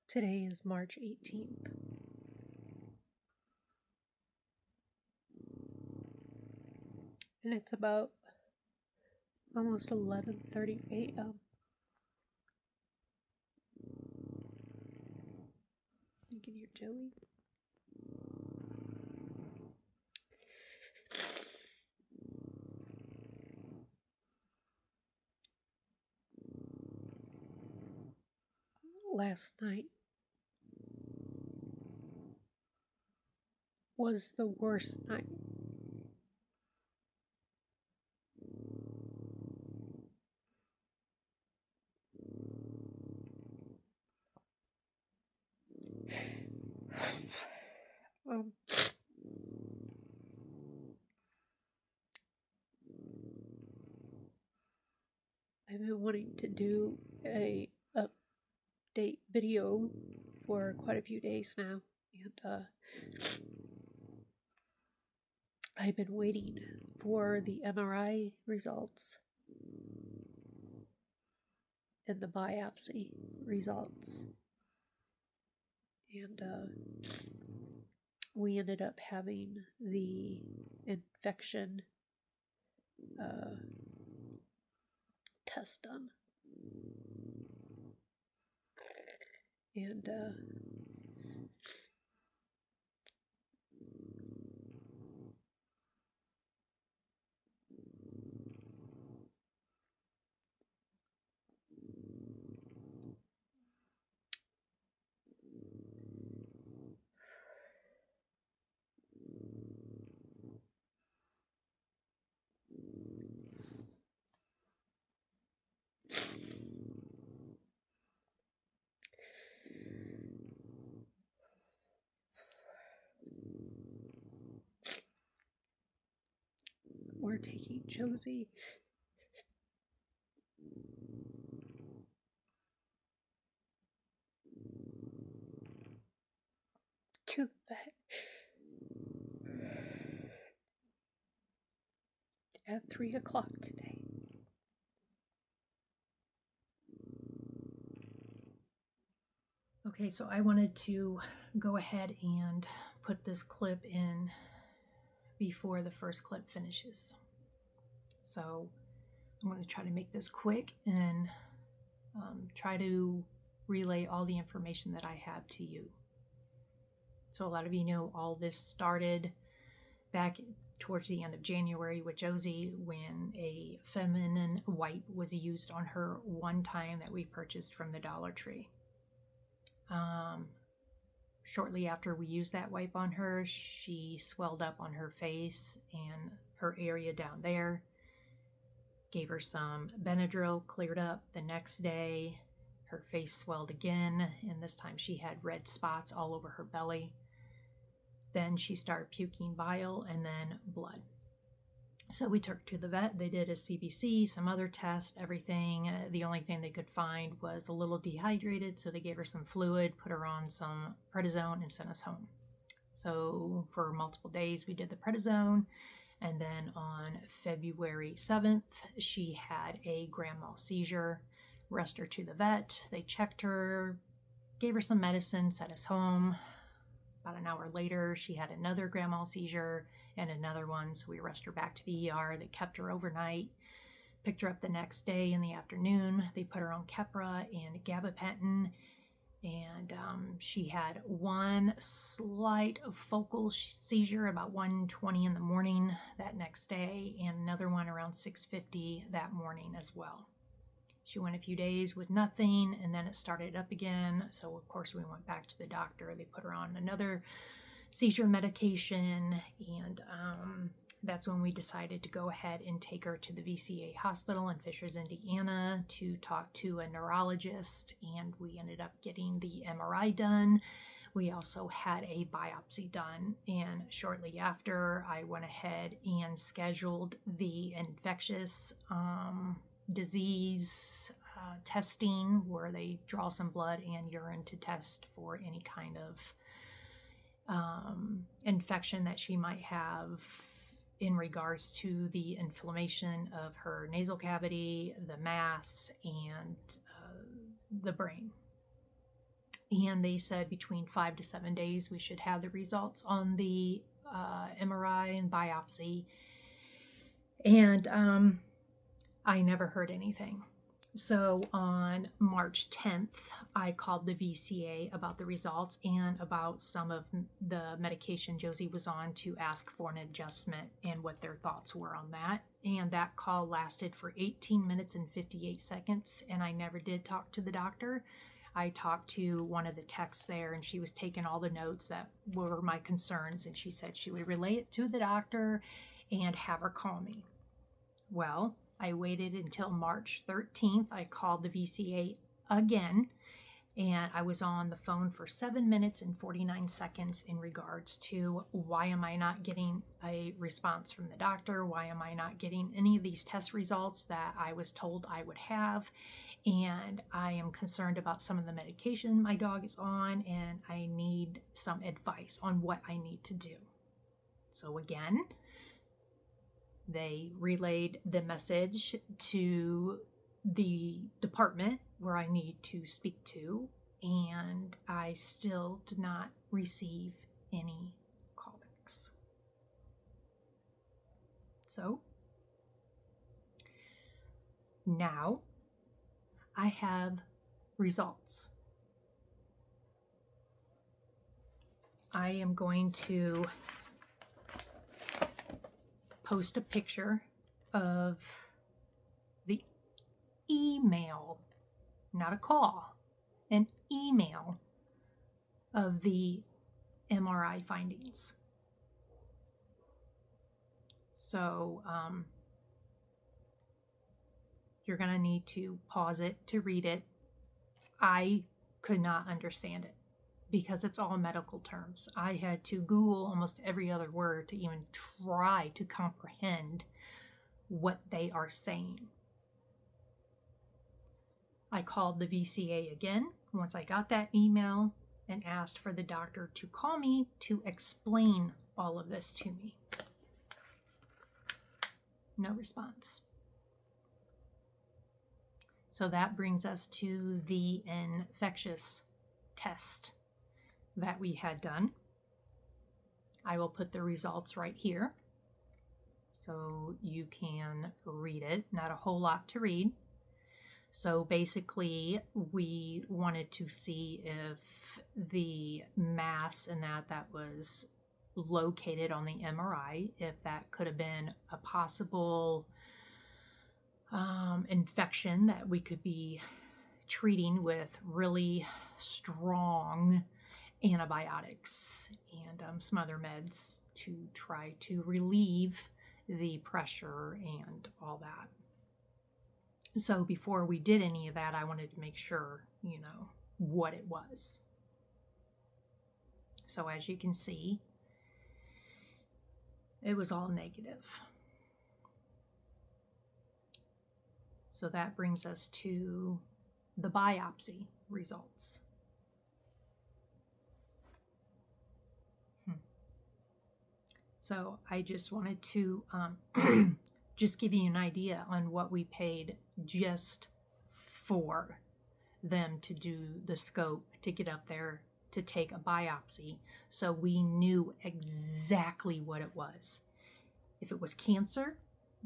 Today is March 18th. And it's about almost 11:30 a.m. You can hear Joey. Last night was the worst night. Um, I've been wanting to do a update video for quite a few days now, and I've been waiting for the MRI results and the biopsy results, and we ended up having the infection test done. And we're taking Josie to the vet at 3 o'clock today. Okay, so I wanted to go ahead and put this clip in before the first clip finishes. So I'm going to try to make this quick and try to relay all the information that I have to you. So a lot of you know all this started back towards the end of January with Josie when a feminine wipe was used on her one time that we purchased from the Dollar Tree. Shortly after we used that wipe on her, she swelled up on her face and her area down there. Gave her some Benadryl, cleared up. The next day, her face swelled again, and this time she had red spots all over her belly. Then she started puking bile and then blood. So we took her to the vet. They did a CBC, some other tests, everything. The only thing they could find was a little dehydrated, so they gave her some fluid, put her on some prednisone, and sent us home. So for multiple days, we did the prednisone. And then on February 7th, she had a grand mal seizure. Rushed her to the vet. They checked her, gave her some medicine, sent us home. About an hour later, she had another grand mal seizure and another one, so we rushed her back to the ER. They kept her overnight, picked her up the next day in the afternoon. They put her on Keppra and gabapentin, and she had one slight focal seizure about 1:20 in the morning that next day, and another one around 6:50 that morning as well. She went a few days with nothing, and then it started up again. So of course we went back to the doctor. They put her on another seizure medication, and that's when we decided to go ahead and take her to the VCA hospital in Fishers, Indiana to talk to a neurologist, and we ended up getting the MRI done. We also had a biopsy done, and shortly after I went ahead and scheduled the infectious disease testing, where they draw some blood and urine to test for any kind of infection that she might have in regards to the inflammation of her nasal cavity, the mass, and the brain. and they said between 5 to 7 days we should have the results on the MRI and biopsy. And I never heard anything. So on March 10th, I called the VCA about the results and about some of the medication Josie was on to ask for an adjustment and what their thoughts were on that. And that call lasted for 18 minutes and 58 seconds, and I never did talk to the doctor. I talked to one of the techs there, and she was taking all the notes that were my concerns, and she said she would relay it to the doctor and have her call me. Well, I waited until March 13th. I called the VCA again, and I was on the phone for 7 minutes and 49 seconds in regards to why am I not getting a response from the doctor? Why am I not getting any of these test results that I was told I would have? And I am concerned about some of the medication my dog is on, and I need some advice on what I need to do. So again, they relayed the message to the department where I need to speak to, and I still did not receive any callbacks. So now I have results. I am going to post a picture of the email, not a call, an email of the MRI findings. So you're going to need to pause it to read it. I could not understand it because it's all medical terms. I had to Google almost every other word to even try to comprehend what they are saying. I called the VCA again once I got that email and asked for the doctor to call me to explain all of this to me. No response. So that brings us to the infectious test that we had done. I will put the results right here so you can read it. Not a whole lot to read. So basically, we wanted to see if the mass and that was located on the MRI, if that could have been a possible infection that we could be treating with really strong antibiotics and some other meds to try to relieve the pressure and all that. So before we did any of that, I wanted to make sure, what it was. So as you can see, it was all negative. So that brings us to the biopsy results. So I just wanted to just give you an idea on what we paid just for them to do the scope, to get up there, to take a biopsy, so we knew exactly what it was. If it was cancer,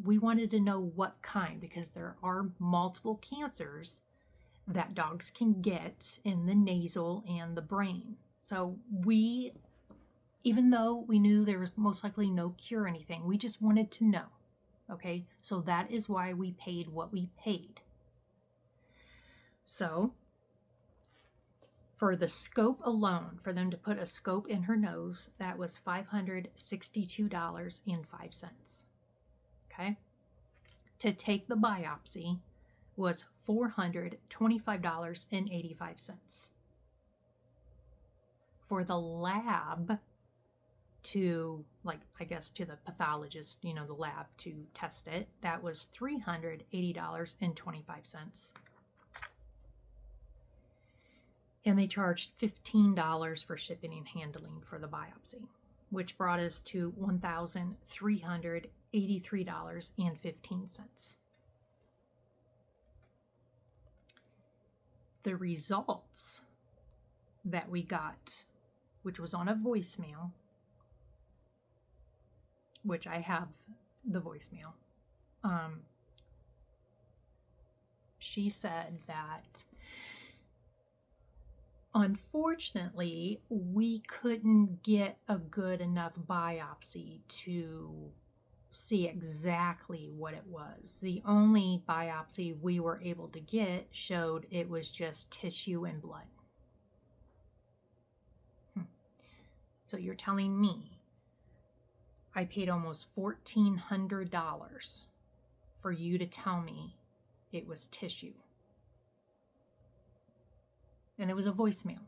we wanted to know what kind, because there are multiple cancers that dogs can get in the nasal and the brain. So even though we knew there was most likely no cure or anything, we just wanted to know. Okay, so that is why we paid what we paid. So for the scope alone, for them to put a scope in her nose, that was $562.05. Okay, to take the biopsy was $425.85. For the lab to, to the pathologist, the lab to test it, that was $380.25. And they charged $15 for shipping and handling for the biopsy, which brought us to $1,383.15. The results that we got, which was on a voicemail, which I have the voicemail. She said that unfortunately we couldn't get a good enough biopsy to see exactly what it was. The only biopsy we were able to get showed it was just tissue and blood. So you're telling me I paid almost $1,400 for you to tell me it was tissue. And it was a voicemail.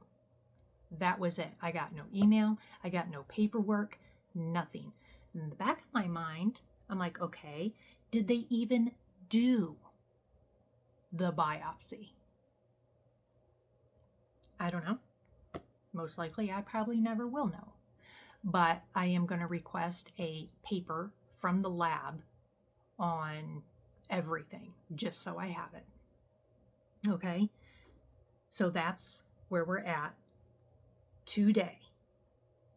That was it. I got no email. I got no paperwork, nothing. In the back of my mind, I'm like, okay, did they even do the biopsy? I don't know. Most likely, I probably never will know. But I am going to request a paper from the lab on everything, just so I have it. Okay? So that's where we're at today.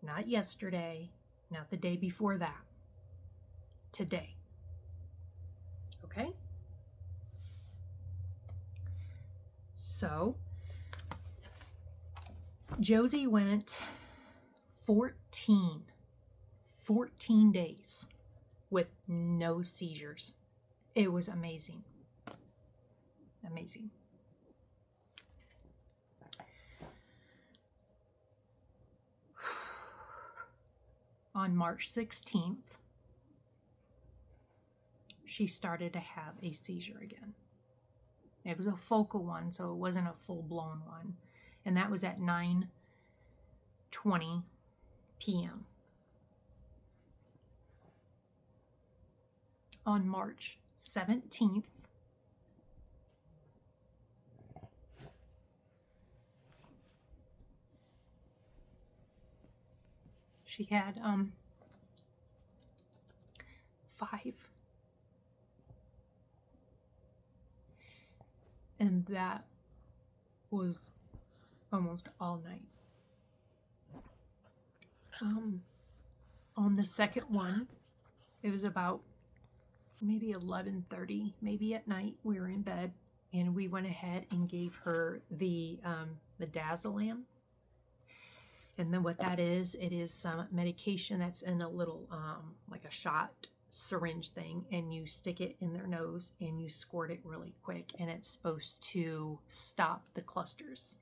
Not yesterday, not the day before that. Today. Okay? So, Josie went 14 days with no seizures. It was amazing. Amazing. On March 16th, she started to have a seizure again. It was a focal one, so it wasn't a full-blown one. And that was at 9:20 p.m. On March 17th, she had 5. And that was almost all night. On the second one, it was about maybe 11:30, maybe at night. We were in bed, and we went ahead and gave her the midazolam. And then what that is, it is some medication that's in a little, like a shot syringe thing, and you stick it in their nose and you squirt it really quick, and it's supposed to stop the clusters.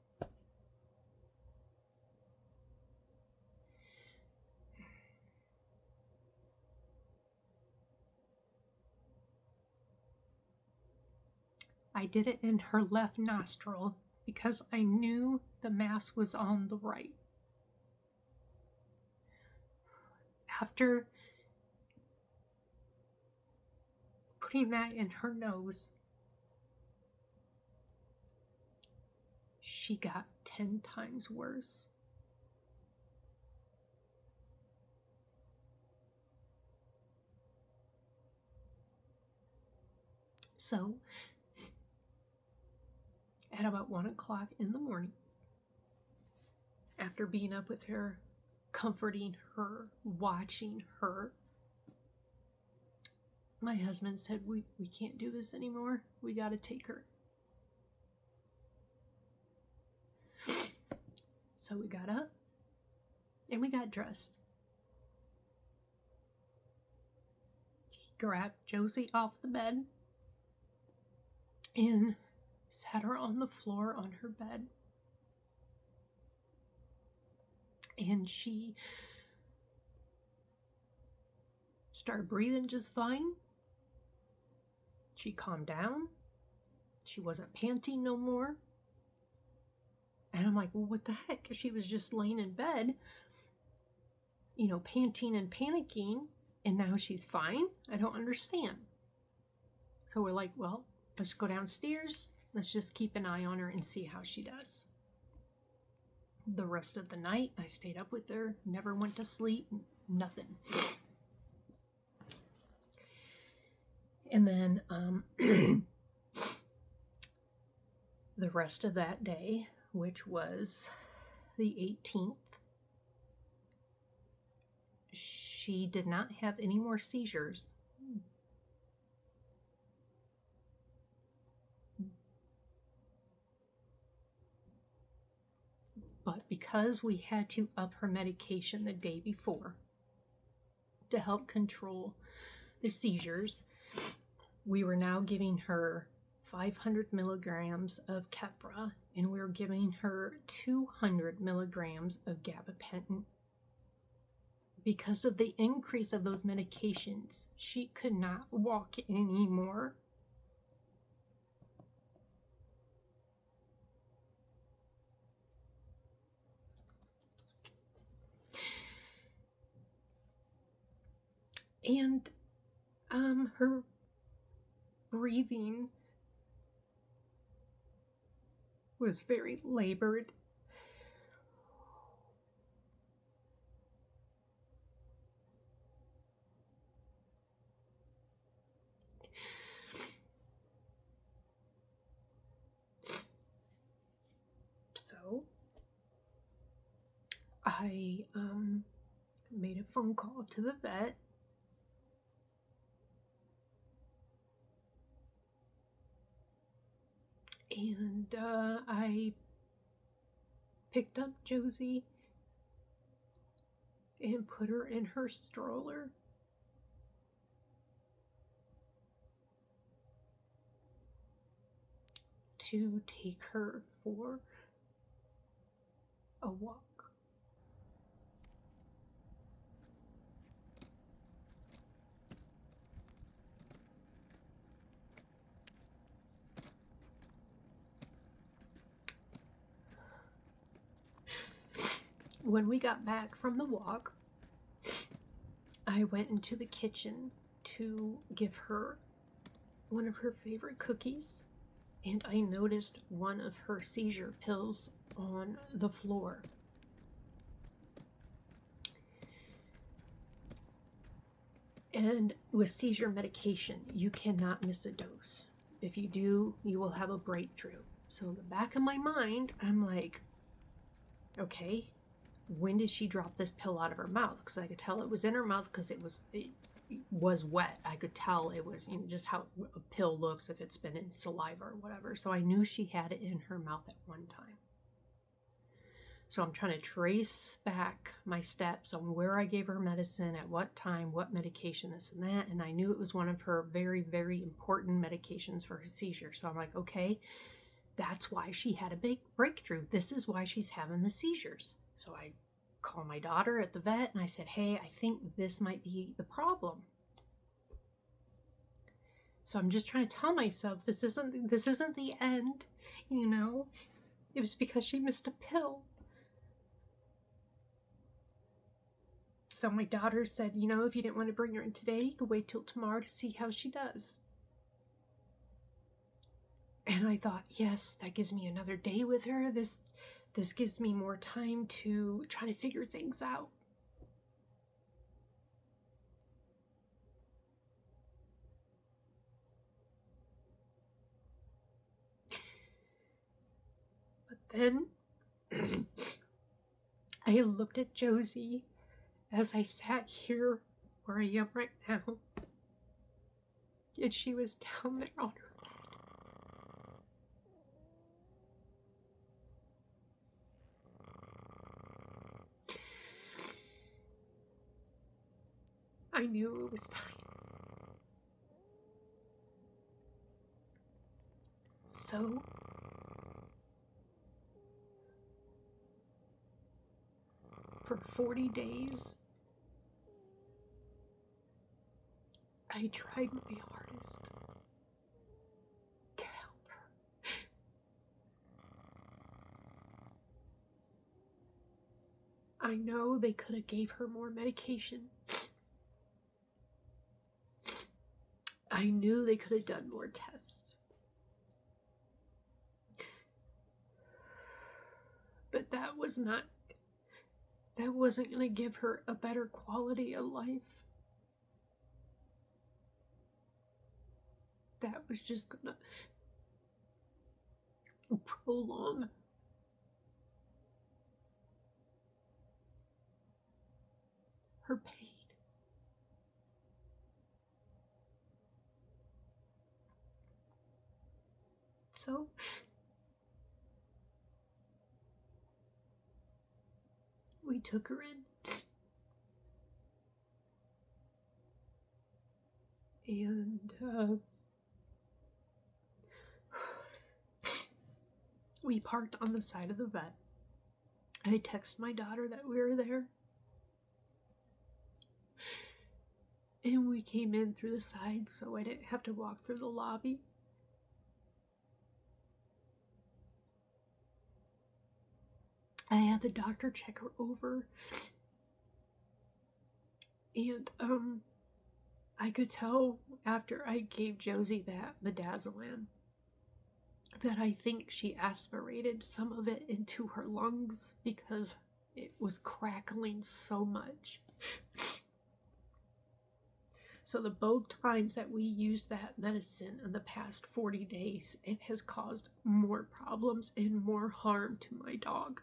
I did it in her left nostril because I knew the mass was on the right. After putting that in her nose, she got 10 times worse. So, at about 1 o'clock in the morning, after being up with her, comforting her, watching her, my husband said, we can't do this anymore. We got to take her. So we got up and we got dressed. He grabbed Josie off the bed and sat her on the floor on her bed. And she started breathing just fine. She calmed down. She wasn't panting no more. And I'm like, well, what the heck? She was just laying in bed, panting and panicking, and now she's fine? I don't understand. So we're like, well, let's go downstairs. Let's just keep an eye on her and see how she does. The rest of the night, I stayed up with her, never went to sleep, nothing. And then the rest of that day, which was the 18th, she did not have any more seizures. But because we had to up her medication the day before to help control the seizures, we were now giving her 500 milligrams of Keppra, and we were giving her 200 milligrams of gabapentin. Because of the increase of those medications, she could not walk anymore. And her breathing was very labored. So I made a phone call to the vet. And I picked up Josie and put her in her stroller. To take her for a walk. When we got back from the walk, I went into the kitchen to give her one of her favorite cookies, and I noticed one of her seizure pills on the floor. And with seizure medication, you cannot miss a dose. If you do, you will have a breakthrough. So in the back of my mind, I'm like, okay, when did she drop this pill out of her mouth? Because I could tell it was in her mouth because it was wet. I could tell it was, just how a pill looks if it's been in saliva or whatever. So I knew she had it in her mouth at one time. So I'm trying to trace back my steps on where I gave her medicine, at what time, what medication, this and that. And I knew it was one of her very, very important medications for her seizure. So I'm like, okay, that's why she had a big breakthrough. This is why she's having the seizures. So I called my daughter at the vet and I said, hey, I think this might be the problem. So I'm just trying to tell myself this isn't the end, It was because she missed a pill. So my daughter said, if you didn't want to bring her in today, you could wait till tomorrow to see how she does. And I thought, yes, that gives me another day with her. This gives me more time to try to figure things out. But then I looked at Josie as I sat here where I am right now. And she was down there on her. I knew it was time. So for 40 days, I tried my hardest to help her. I know they could have gave her more medication. I knew they could have done more tests. But that wasn't going to give her a better quality of life. That was just going to prolong So we took her in, and we parked on the side of the vet. I texted my daughter that we were there, and we came in through the side so I didn't have to walk through the lobby. I had the doctor check her over, and I could tell after I gave Josie that midazolam that I think she aspirated some of it into her lungs because it was crackling so much. So the both times that we used that medicine in the past 40 days, it has caused more problems and more harm to my dog.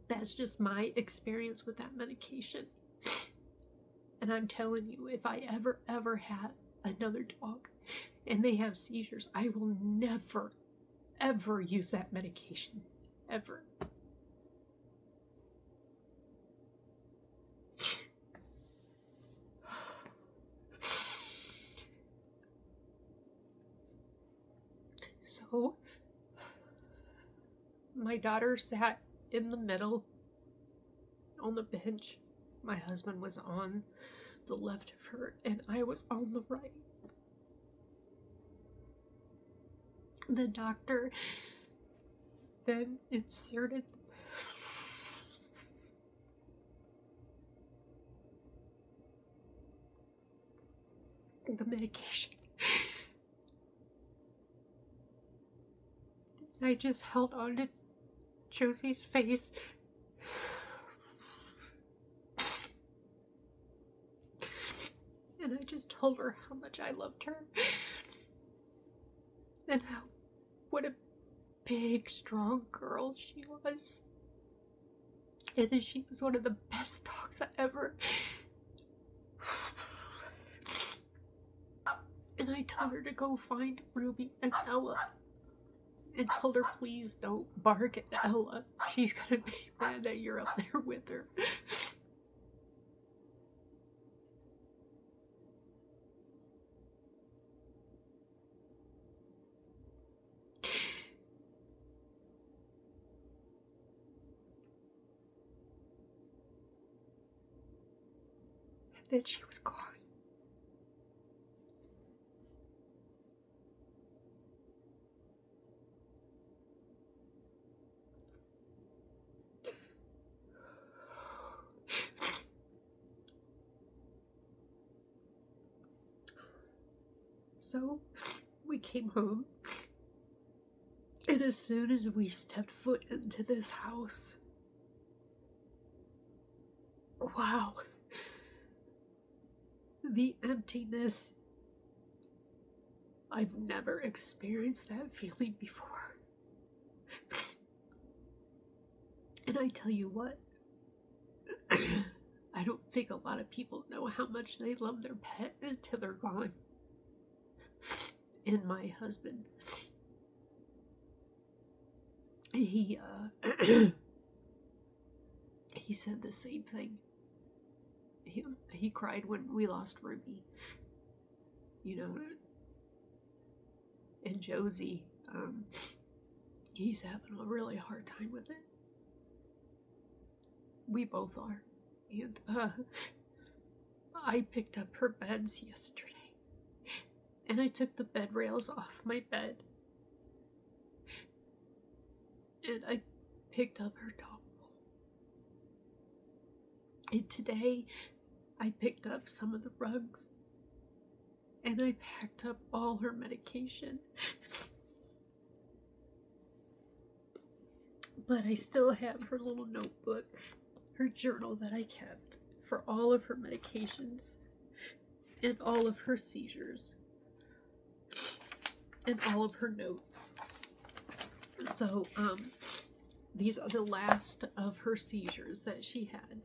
That's just my experience with that medication. And I'm telling you, if I ever had another dog and they have seizures, I will never, ever use that medication. Ever. So, my daughter sat in the middle on the bench. My husband was on the left of her, and I was on the right. The doctor then inserted the medication. I just held on to Josie's face. And I just told her how much I loved her. And what a big, strong girl she was. And that she was one of the best dogs I ever. And I told her to go find Ruby and Ella. And told her, please don't bark at Ella. She's gonna be mad that you're up there with her. And then she was gone. So we came home, and as soon as we stepped foot into this house, wow, the emptiness. I've never experienced that feeling before. And I tell you what, I don't think a lot of people know how much they love their pet until they're gone. And my husband, he he said the same thing. He cried when we lost Ruby, you know. And Josie, he's having a really hard time with it. We both are. And I picked up her beds yesterday, and I took the bed rails off my bed, and I picked up her dog bowl. And today I picked up some of the rugs, and I packed up all her medication. But I still have her little notebook, her journal that I kept for all of her medications and all of her seizures and all of her notes. So, these are the last of her seizures that she had.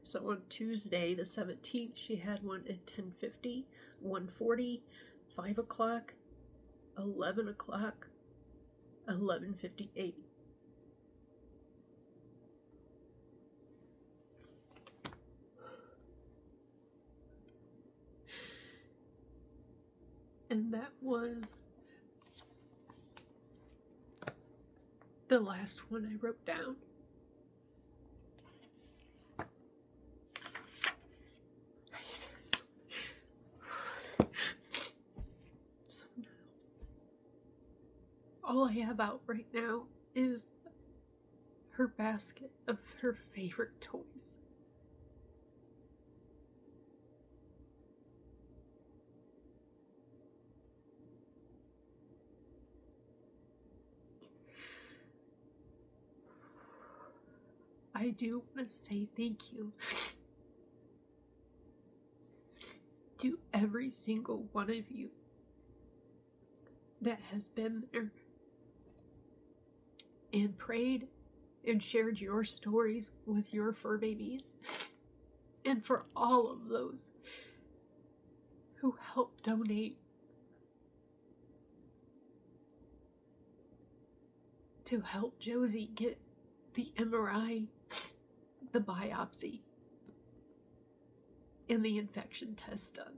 So on Tuesday, the 17th, she had one at 10:50, 1:40, 5 o'clock, 11 o'clock, 11:58. And that was the last one I wrote down. So now, all I have out right now is her basket of her favorite toys. I do want to say thank you to every single one of you that has been there and prayed and shared your stories with your fur babies, and for all of those who helped donate to help Josie get the MRI, the biopsy, and the infection test done.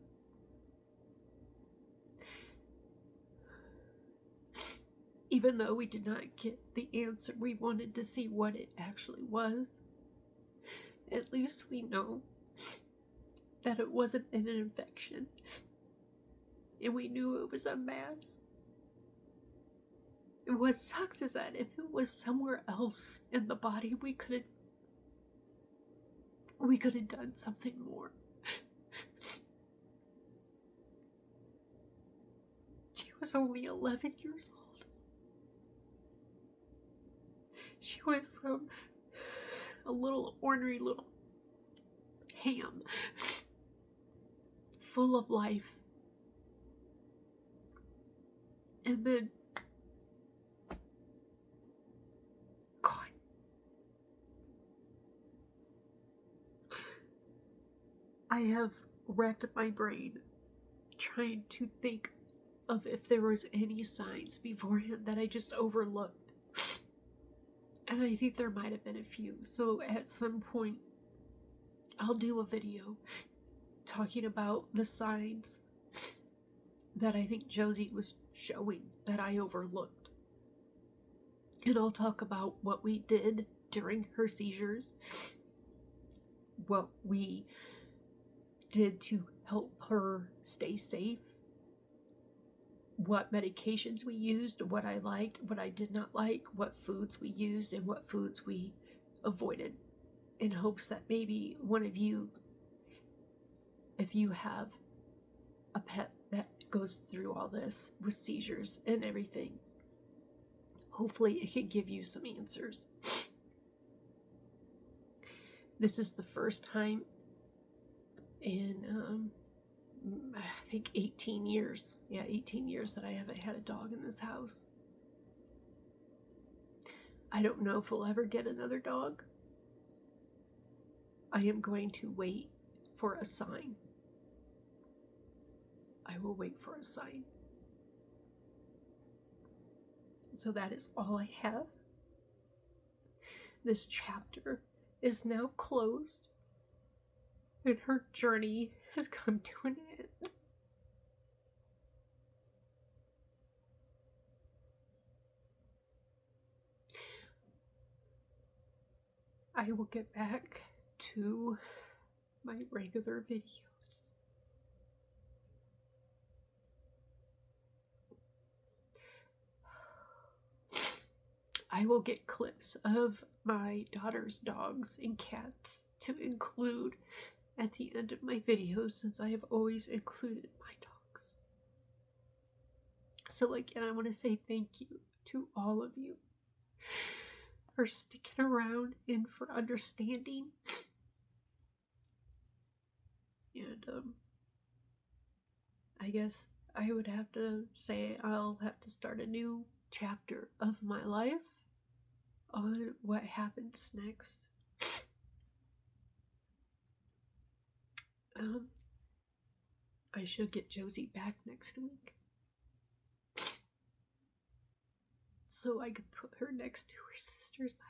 Even though we did not get the answer we wanted to see what it actually was, at least we know that it wasn't an infection, and we knew it was a mass. And what sucks is that if it was somewhere else in the body, we could have done something more. She was only 11 years old. She went from a little ornery little ham, full of life, and then I have racked my brain trying to think of if there was any signs beforehand that I just overlooked. And I think there might have been a few. So at some point, I'll do a video talking about the signs that I think Josie was showing that I overlooked. And I'll talk about what we did during her seizures, what we did to help her stay safe, what medications we used, what I liked, what I did not like, what foods we used, and what foods we avoided, in hopes that maybe one of you, if you have a pet that goes through all this with seizures and everything, hopefully it can give you some answers. This is the first time in I think 18 years. Yeah, 18 years that I haven't had a dog in this house. I don't know if we'll ever get another dog. I am going to wait for a sign. I will wait for a sign. So that is all I have. This chapter is now closed, and her journey has come to an end. I will get back to my regular videos. I will get clips of my daughter's dogs and cats to include at the end of my videos, since I have always included my dogs. So again, I want to say thank you to all of you for sticking around and for understanding. And I guess I would have to say I'll have to start a new chapter of my life on what happens next. I should get Josie back next week, so I could put her next to her sisters by